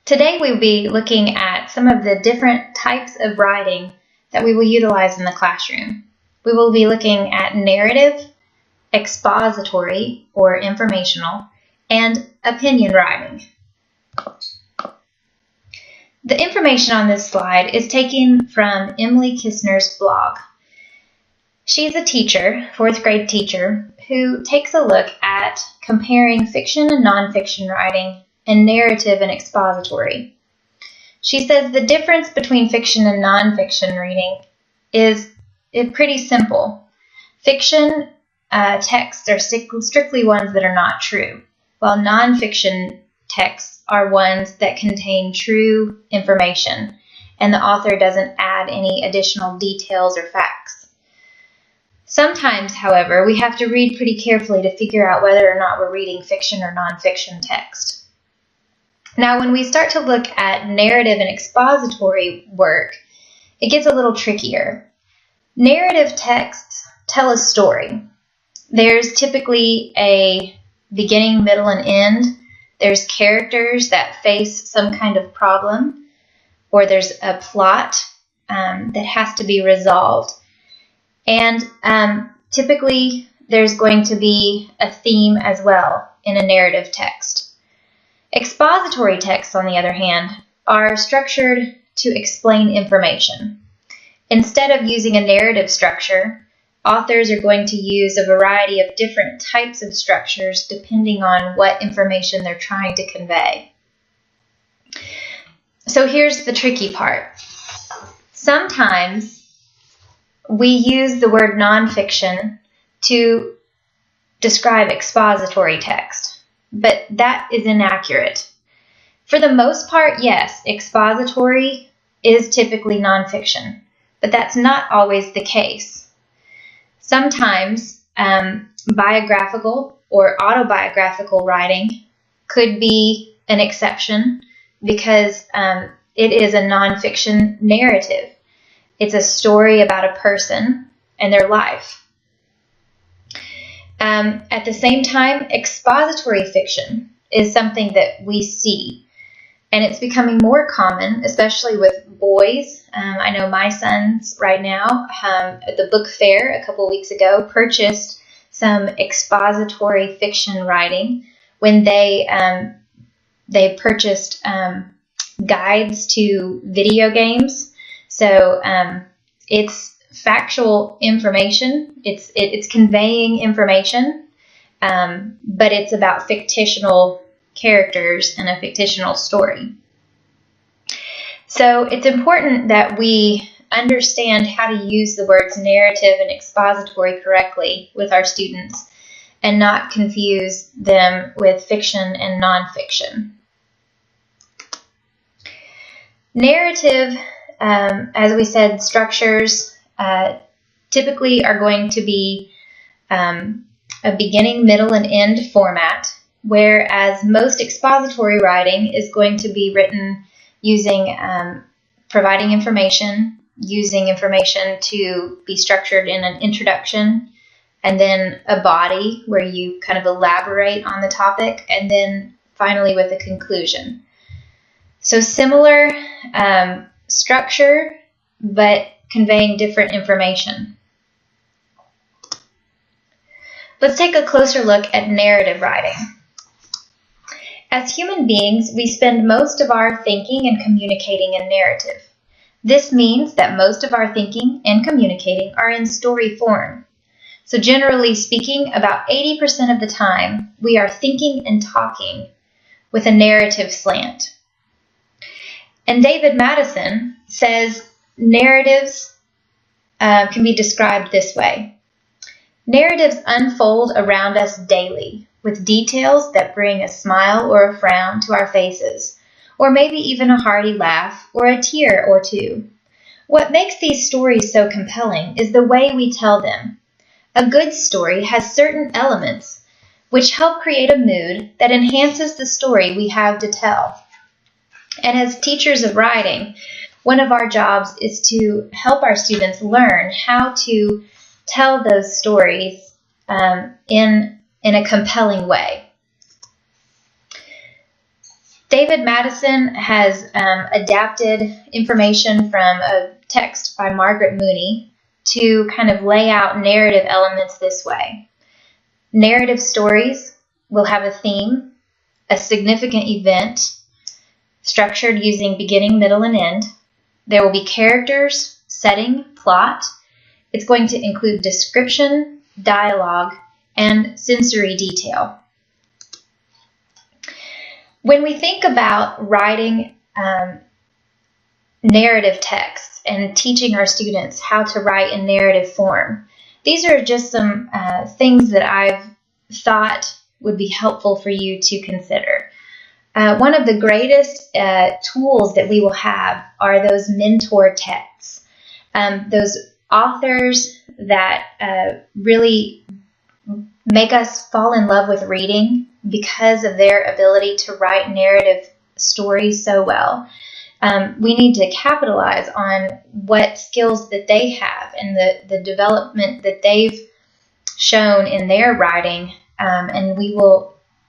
Today we'll be looking at some of the different types of writing that we will utilize in the classroom. We will be looking at narrative, expository or informational, and opinion writing. The information on this slide is taken from Emily Kistner's blog. She's a teacher, fourth grade teacher, who takes a look at comparing fiction and nonfiction writing and narrative and expository. She says the difference between fiction and nonfiction reading is pretty simple. Fiction texts are strictly ones that are not true, while nonfiction texts are ones that contain true information, and the author doesn't add any additional details or facts. Sometimes, however, we have to read pretty carefully to figure out whether or not we're reading fiction or nonfiction text. Now, when we start to look at narrative and expository work, it gets a little trickier. Narrative texts tell a story. There's typically a beginning, middle, and end. There's characters that face some kind of problem, or there's a plot that has to be resolved. And typically, there's going to be a theme as well in a narrative text. Expository texts, on the other hand, are structured to explain information. Instead of using a narrative structure, authors are going to use a variety of different types of structures depending on what information they're trying to convey. So here's the tricky part. Sometimes we use the word nonfiction to describe expository text, but that is inaccurate. For the most part, yes, expository is typically nonfiction, but that's not always the case. Sometimes biographical or autobiographical writing could be an exception because it is a nonfiction narrative. It's a story about a person and their life. At the same time, expository fiction is something that we see, and it's becoming more common, especially with boys. I know my sons right now at the book fair a couple weeks ago purchased some expository fiction writing when they purchased guides to video games. So it's factual information. It's conveying information, but it's about fictional characters and a fictional story. So it's important that we understand how to use the words narrative and expository correctly with our students and not confuse them with fiction and nonfiction. Narrative, as we said, structures typically are going to be a beginning, middle, and end format, whereas most expository writing is going to be written using providing information, using information to be structured in an introduction, and then a body where you kind of elaborate on the topic, and then finally with a conclusion. So similar structure, but conveying different information. Let's take a closer look at narrative writing. As human beings, we spend most of our thinking and communicating in narrative. This means that most of our thinking and communicating are in story form. So generally speaking, about 80% of the time, we are thinking and talking with a narrative slant. And David Madison says narratives can be described this way. Narratives unfold around us daily with details that bring a smile or a frown to our faces, or maybe even a hearty laugh or a tear or two. What makes these stories so compelling is the way we tell them. A good story has certain elements which help create a mood that enhances the story we have to tell. And as teachers of writing, one of our jobs is to help our students learn how to tell those stories in a compelling way. David Madison has adapted information from a text by Margaret Mooney to kind of lay out narrative elements this way. Narrative stories will have a theme, a significant event, structured using beginning, middle, and end. There will be characters, setting, plot. It's going to include description, dialogue, and sensory detail. When we think about writing narrative texts and teaching our students how to write in narrative form, these are just some things that I've thought would be helpful for you to consider. One of the greatest tools that we will have are those mentor texts, those authors that really make us fall in love with reading because of their ability to write narrative stories so well. We need to capitalize on what skills that they have and the development that they've shown in their writing, and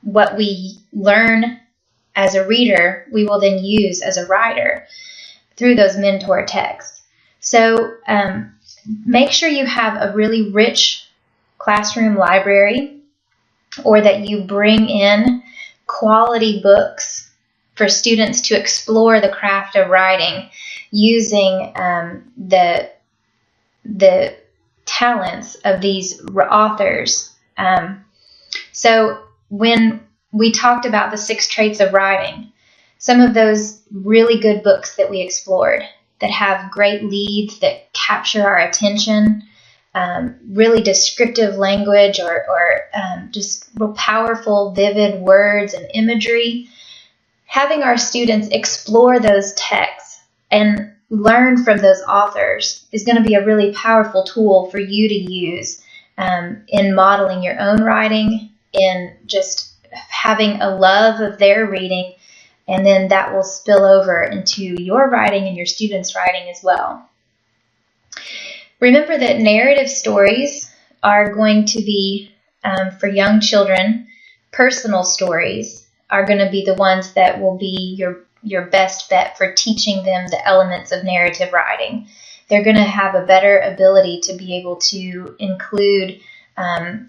what we learn as a reader, we will then use as a writer through those mentor texts. So make sure you have a really rich classroom library, or that you bring in quality books for students to explore the craft of writing using the talents of these authors. So when we talked about the 6 traits of writing, some of those really good books that we explored that have great leads that capture our attention, really descriptive language, or just real powerful, vivid words and imagery, having our students explore those texts and learn from those authors is going to be a really powerful tool for you to use in modeling your own writing, in just having a love of their reading, and then that will spill over into your writing and your students' writing as well. Remember that narrative stories are going to be, for young children, personal stories are going to be the ones that will be your best bet for teaching them the elements of narrative writing. They're going to have a better ability to be able to include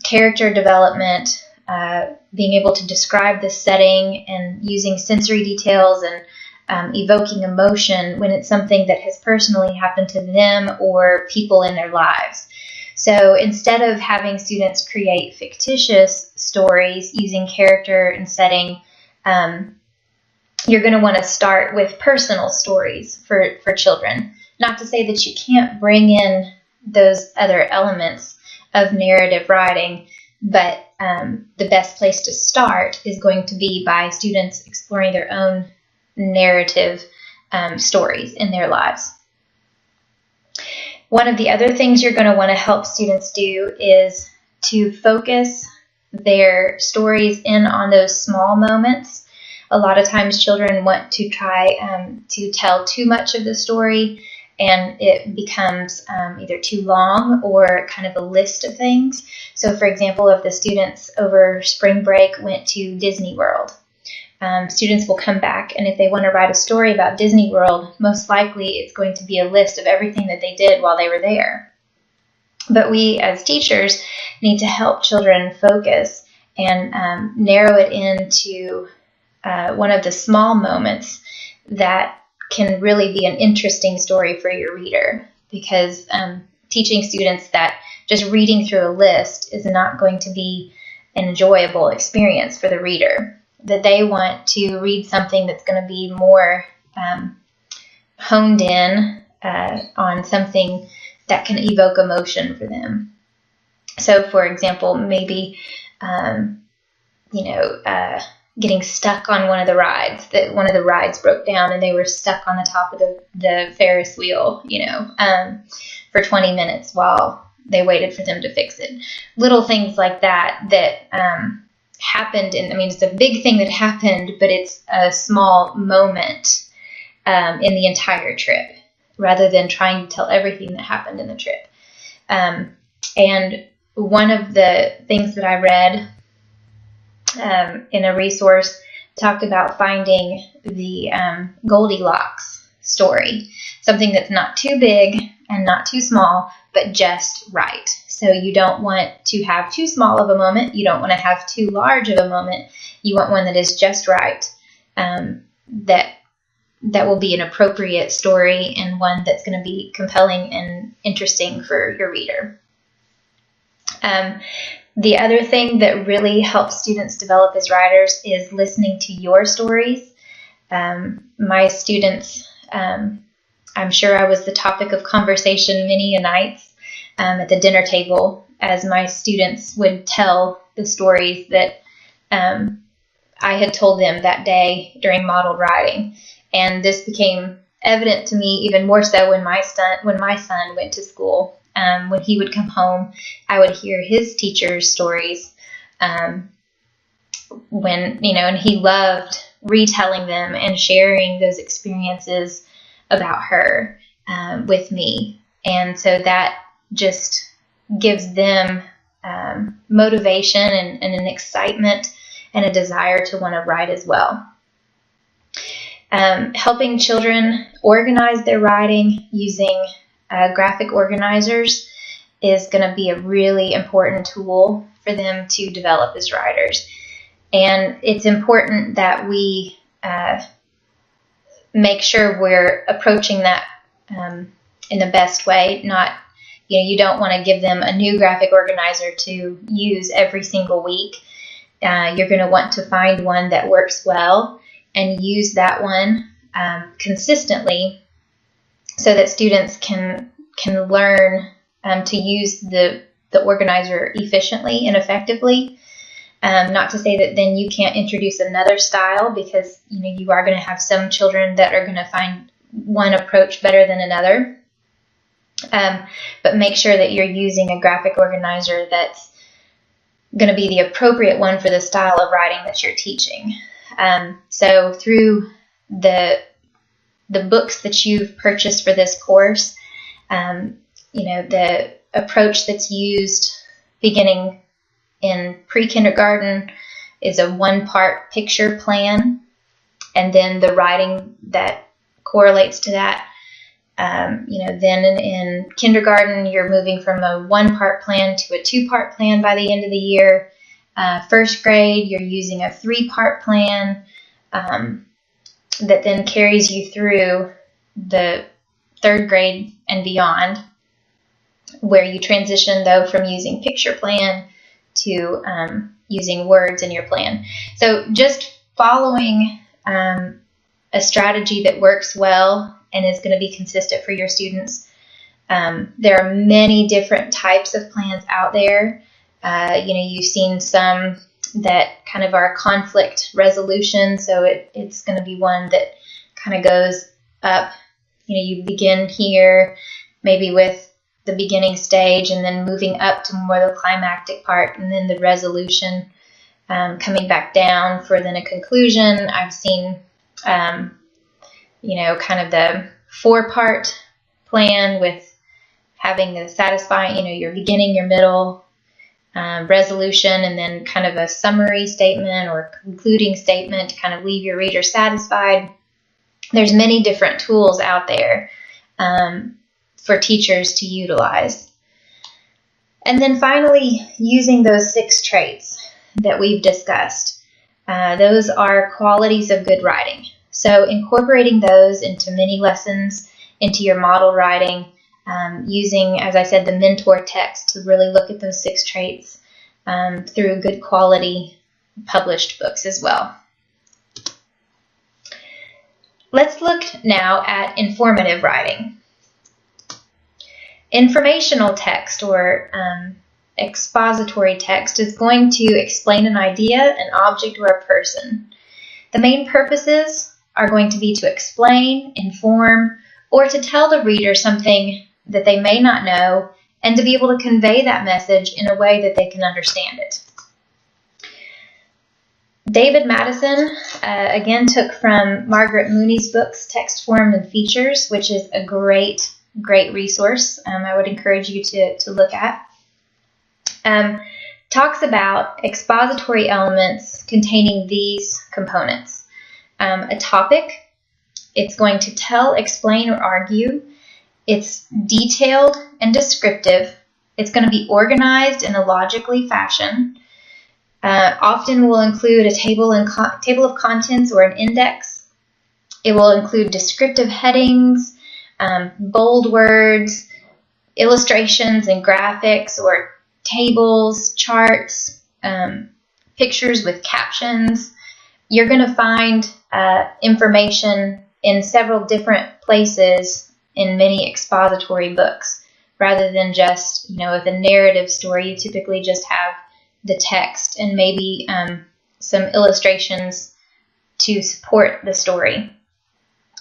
character development, being able to describe the setting and using sensory details and evoking emotion when it's something that has personally happened to them or people in their lives. So instead of having students create fictitious stories using character and setting, you're going to want to start with personal stories for children. Not to say that you can't bring in those other elements of narrative writing, but the best place to start is going to be by students exploring their own narrative stories in their lives. One of the other things you're going to want to help students do is to focus their stories in on those small moments. A lot of times children want to try to tell too much of the story, and it becomes either too long or kind of a list of things. So for example, if the students over spring break went to Disney World, students will come back, and if they want to write a story about Disney World, most likely it's going to be a list of everything that they did while they were there. But we as teachers need to help children focus and narrow it into one of the small moments that can really be an interesting story for your reader, because teaching students that just reading through a list is not going to be an enjoyable experience for the reader. That they want to read something that's going to be more honed in on something that can evoke emotion for them. So, for example, maybe getting stuck on one of the rides, that one of the rides broke down and they were stuck on the top of the Ferris wheel, for 20 minutes while they waited for them to fix it. Little things like that happened, it's a big thing that happened, but it's a small moment in the entire trip, rather than trying to tell everything that happened in the trip. And one of the things that I read in a resource talked about finding the Goldilocks story, something that's not too big and not too small, but just right. So you don't want to have too small of a moment. You don't want to have too large of a moment. You want one that is just right, that will be an appropriate story and one that's going to be compelling and interesting for your reader. The other thing that really helps students develop as writers is listening to your stories. My students, I'm sure I was the topic of conversation many a nights at the dinner table as my students would tell the stories that I had told them that day during modeled writing. And this became evident to me even more so when my son went to school. When he would come home, I would hear his teacher's stories. And he loved retelling them and sharing those experiences about her with me. And so that just gives them motivation and an excitement and a desire to want to write as well. Helping children organize their writing using graphic organizers is going to be a really important tool for them to develop as writers. And it's important that we make sure we're approaching that in the best way. You don't want to give them a new graphic organizer to use every single week. You're going to want to find one that works well and use that one consistently, so that students can learn to use the organizer efficiently and effectively. Not to say that then you can't introduce another style, because you are going to have some children that are going to find one approach better than another. But make sure that you're using a graphic organizer that's going to be the appropriate one for the style of writing that you're teaching. So through the books that you've purchased for this course, the approach that's used beginning in pre-kindergarten is a one-part picture plan, and then the writing that correlates to that. Then in kindergarten, you're moving from a one-part plan to a two-part plan by the end of the year. First grade, you're using a three-part plan that then carries you through the third grade and beyond, where you transition, though, from using picture plan to using words in your plan. So just following a strategy that works well and is going to be consistent for your students. There are many different types of plans out there. You've seen some that kind of are conflict resolution, so it's going to be one that kind of goes up. You begin here maybe with the beginning stage and then moving up to more the climactic part, and then the resolution coming back down for then a conclusion. I've seen kind of the four-part plan with having the satisfying, your beginning, your middle, resolution, and then kind of a summary statement or concluding statement to kind of leave your reader satisfied. There's many different tools out there for teachers to utilize. And then finally, using those 6 traits that we've discussed. Those are qualities of good writing. So incorporating those into mini lessons, into your model writing, using, as I said, the mentor text to really look at those 6 traits through good quality published books as well. Let's look now at informative writing. Informational text or expository text is going to explain an idea, an object, or a person. The main purposes are going to be to explain, inform, or to tell the reader something that they may not know, and to be able to convey that message in a way that they can understand it. David Madison, again, took from Margaret Mooney's books, Text Form and Features, which is a great resource I would encourage you to look at. Talks about expository elements containing these components. A topic, it's going to tell, explain, or argue. It's detailed and descriptive. It's going to be organized in a logically fashion. Often will include a table of contents or an index. It will include descriptive headings, bold words, illustrations and graphics or tables, charts, pictures with captions. You're going to find information in several different places in many expository books. Rather than just, with a narrative story, you typically just have the text and maybe some illustrations to support the story.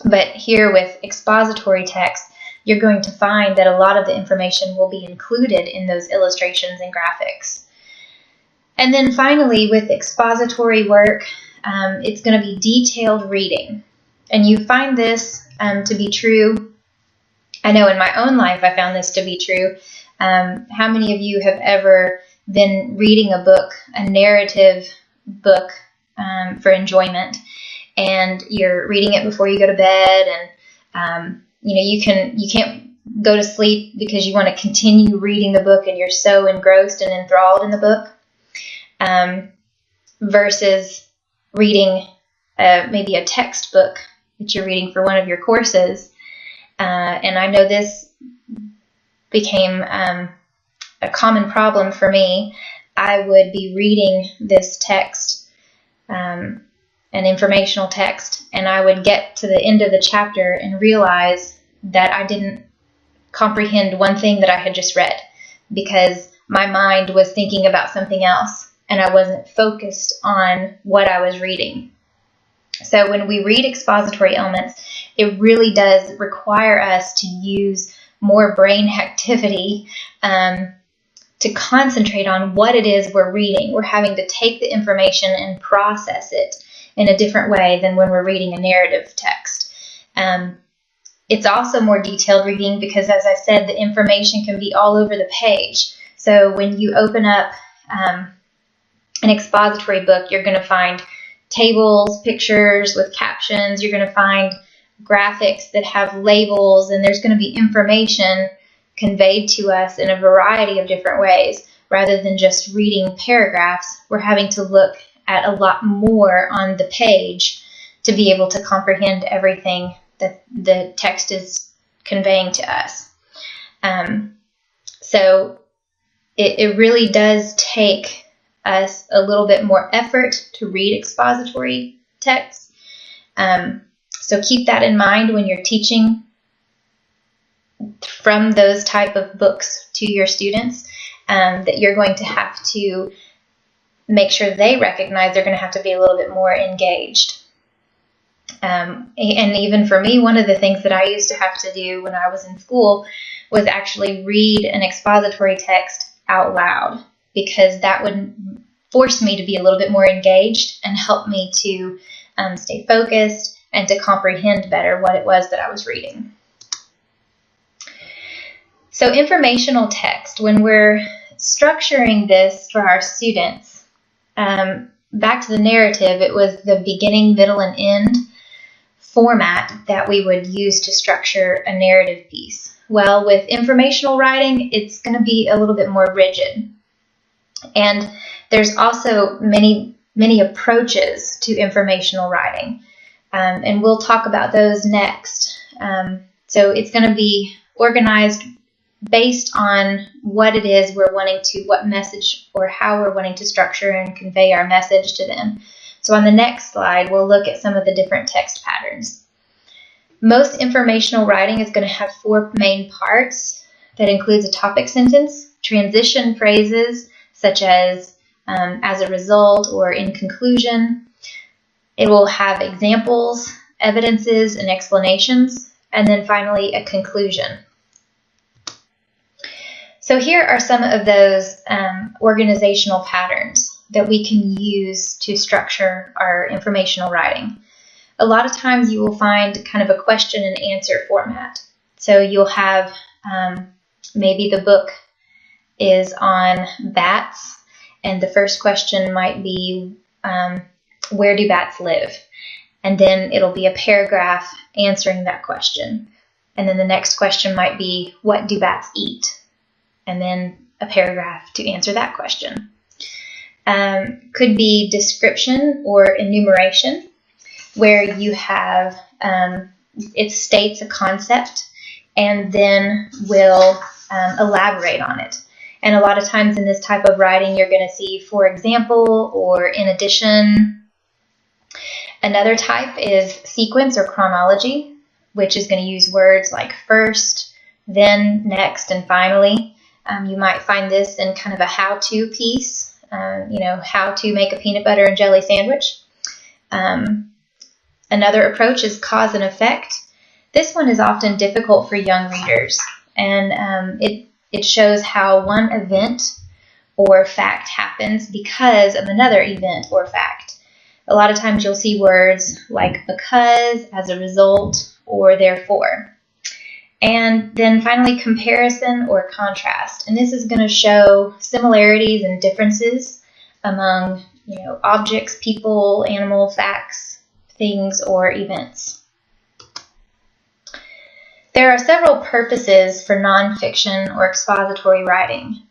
But here with expository text, you're going to find that a lot of the information will be included in those illustrations and graphics. And then finally, with expository work, it's going to be detailed reading. And you find this to be true. I know in my own life I found this to be true. How many of you have ever been reading a book, a narrative book for enjoyment, and you're reading it before you go to bed, and you can't go to sleep because you want to continue reading the book and you're so engrossed and enthralled in the book, versus reading maybe a textbook that you're reading for one of your courses. And I know this became a common problem for me. I would be reading this text, an informational text, and I would get to the end of the chapter and realize that I didn't comprehend one thing that I had just read because my mind was thinking about something else and I wasn't focused on what I was reading. So when we read expository elements, it really does require us to use more brain activity to concentrate on what it is we're reading. We're having to take the information and process it in a different way than when we're reading a narrative text. It's also more detailed reading because, as I said, the information can be all over the page. So when you open up an expository book, you're going to find tables, pictures with captions. You're going to find graphics that have labels, and there's going to be information conveyed to us in a variety of different ways. Rather than just reading paragraphs, we're having to look at a lot more on the page to be able to comprehend everything that the text is conveying to us. So it really does take us a little bit more effort to read expository text. So keep that in mind when you're teaching from those type of books to your students, that you're going to have to make sure they recognize they're going to have to be a little bit more engaged. And even for me, one of the things that I used to have to do when I was in school was actually read an expository text out loud, because that would force me to be a little bit more engaged and help me to stay focused and to comprehend better what it was that I was reading. So informational text, when we're structuring this for our students, back to the narrative, it was the beginning, middle, and end format that we would use to structure a narrative piece. Well, with informational writing, it's going to be a little bit more rigid. And there's also many approaches to informational writing, and we'll talk about those next. So it's going to be organized based on what it is we're wanting to, what message or how we're wanting to structure and convey our message to them. So on the next slide, we'll look at some of the different text patterns. Most informational writing is going to have 4 main parts. That includes a topic sentence, transition phrases such as a result or in conclusion. It will have examples, evidences, and explanations, and then finally a conclusion. So here are some of those organizational patterns that we can use to structure our informational writing. A lot of times you will find kind of a question and answer format. So you'll have maybe the book is on bats, and the first question might be, where do bats live? And then it'll be a paragraph answering that question. And then the next question might be, what do bats eat? And then a paragraph to answer that question. Could be description or enumeration, where you have, it states a concept and then will elaborate on it. And a lot of times in this type of writing, you're going to see, for example, or in addition. Another type is sequence or chronology, which is going to use words like first, then, next, and finally. You might find this in kind of a how-to piece, how to make a peanut butter and jelly sandwich. Another approach is cause and effect. This one is often difficult for young readers, and it shows how one event or fact happens because of another event or fact. A lot of times you'll see words like because, as a result, or therefore. And then finally, comparison or contrast. And this is going to show similarities and differences among, objects, people, animal, facts, things, or events. There are several purposes for nonfiction or expository writing.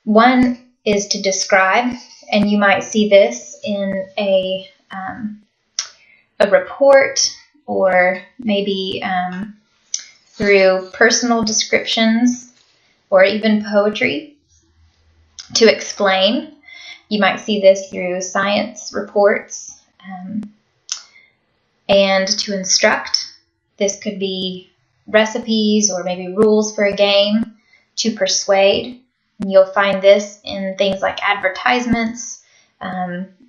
One is to describe, and you might see this in a report, or maybe through personal descriptions, or even poetry. To explain, you might see this through science reports. And to instruct, this could be recipes or maybe rules for a game. To persuade, and you'll find this in things like advertisements,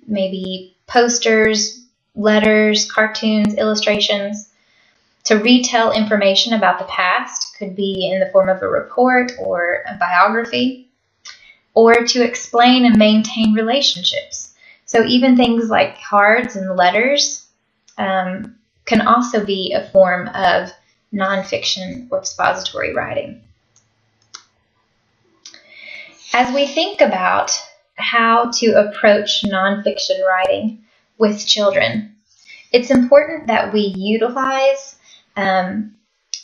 maybe posters, letters, cartoons, illustrations. To retell information about the past, could be in the form of a report or a biography. Or to explain and maintain relationships. So even things like cards and letters can also be a form of nonfiction or expository writing. As we think about how to approach nonfiction writing with children, it's important that we utilize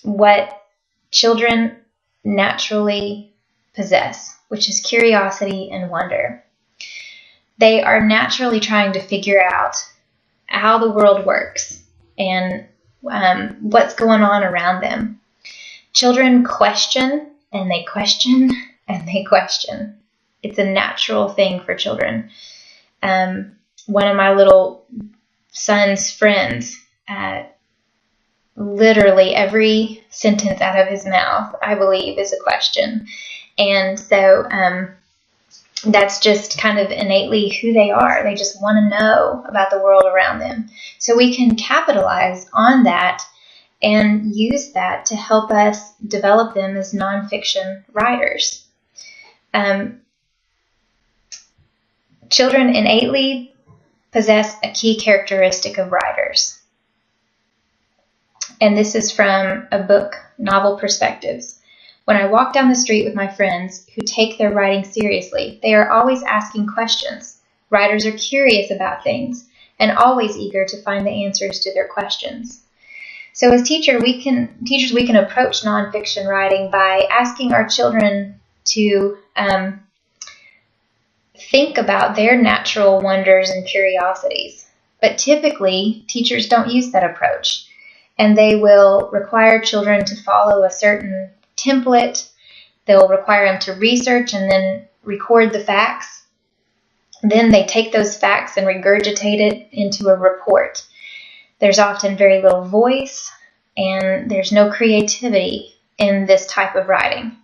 what children naturally possess, which is curiosity and wonder. They are naturally trying to figure out how the world works and what's going on around them. Children question, and they question, and they question. It's a natural thing for children. One of my little son's friends, literally every sentence out of his mouth, I believe, is a question. And so that's just kind of innately who they are. They just want to know about the world around them. So we can capitalize on that and use that to help us develop them as nonfiction writers. Children innately possess a key characteristic of writers. And this is from a book, Novel Perspectives. When I walk down the street with my friends who take their writing seriously, they are always asking questions. Writers are curious about things and always eager to find the answers to their questions. So as teachers, we can approach nonfiction writing by asking our children to think about their natural wonders and curiosities. But typically, teachers don't use that approach, and they will require children to follow a certain template. They'll require them to research and then record the facts. Then they take those facts and regurgitate it into a report. There's often very little voice, and there's no creativity in this type of writing.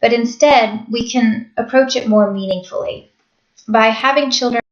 But instead, we can approach it more meaningfully by having children